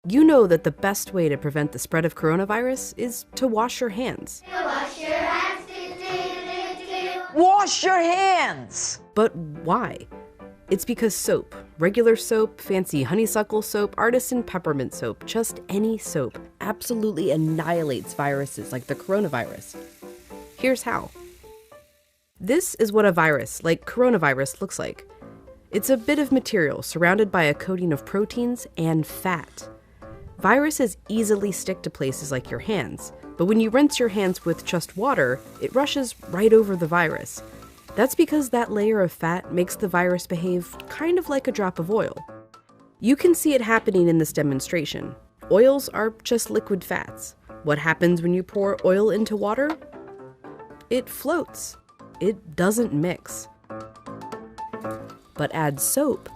You know that the best way to prevent the spread of coronavirus is to wash your hands. Wash your hands. Wash your hands! But why? It's because soap, regular soap, fancy honeysuckle soap, artisan peppermint soap, just any soap, absolutely annihilates viruses like the coronavirus. Here's how. This is what a virus, like coronavirus, looks like. It's a bit of material surrounded by a coating of proteins and fat. Viruses easily stick to places like your hands, but when you rinse your hands with just water, it rushes right over the virus. That's because that layer of fat makes the virus behave kind of like a drop of oil. You can see it happening in this demonstration. Oils are just liquid fats. What happens when you pour oil into water? It floats. It doesn't mix. But add soap,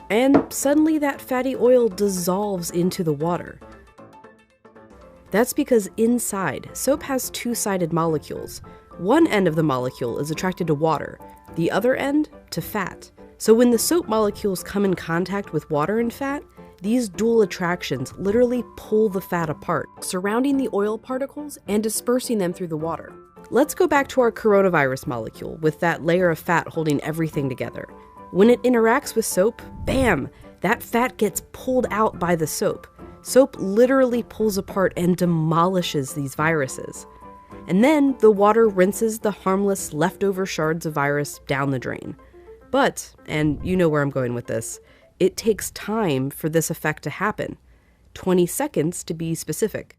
and suddenly that fatty oil dissolves into the water. That's because inside, soap has two-sided molecules. One end of the molecule is attracted to water, the other end to fat. So when the soap molecules come in contact with water and fat, these dual attractions literally pull the fat apart, surrounding the oil particles and dispersing them through the water. Let's go back to our coronavirus molecule with that layer of fat holding everything together. When it interacts with soap, bam, that fat gets pulled out by the soap. Soap literally pulls apart and demolishes these viruses. And then the water rinses the harmless leftover shards of virus down the drain. But, and you know where I'm going with this, it takes time for this effect to happen. 20 seconds to be specific.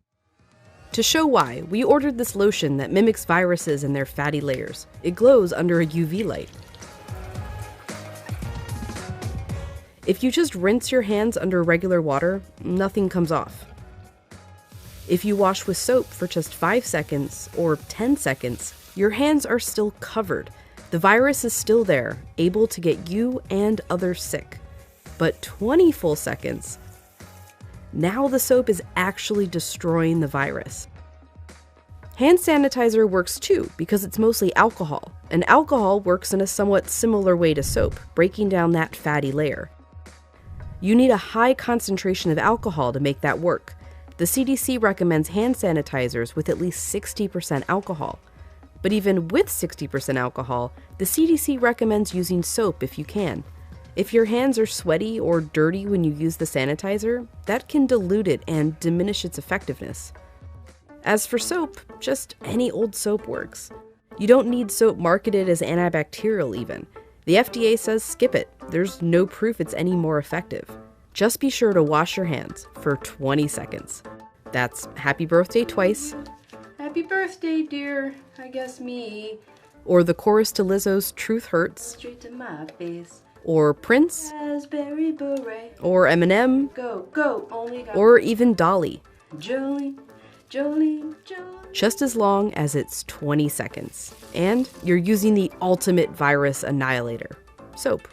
To show why, we ordered this lotion that mimics viruses and their fatty layers. It glows under a UV light. If you just rinse your hands under regular water, nothing comes off. If you wash with soap for just 5 seconds or 10 seconds, your hands are still covered. The virus is still there, able to get you and others sick. But 20 full seconds, now the soap is actually destroying the virus. Hand sanitizer works too because it's mostly alcohol, and alcohol works in a somewhat similar way to soap, breaking down that fatty layer. You need a high concentration of alcohol to make that work. The CDC recommends hand sanitizers with at least 60% alcohol. But even with 60% alcohol, the CDC recommends using soap if you can. If your hands are sweaty or dirty when you use the sanitizer, that can dilute it and diminish its effectiveness. As for soap, just any old soap works. You don't need soap marketed as antibacterial even. The FDA says skip it. There's no proof it's any more effective. Just be sure to wash your hands for 20 seconds. That's happy birthday twice. Happy birthday, dear. I guess me. Or the chorus to Lizzo's Truth Hurts. Straight to my face. Or Prince. Raspberry beret. Or Eminem. Go, go, only got. Or even Dolly. Jolene, Jolene, Jolene. Just as long as it's 20 seconds. And you're using the ultimate virus annihilator, soap.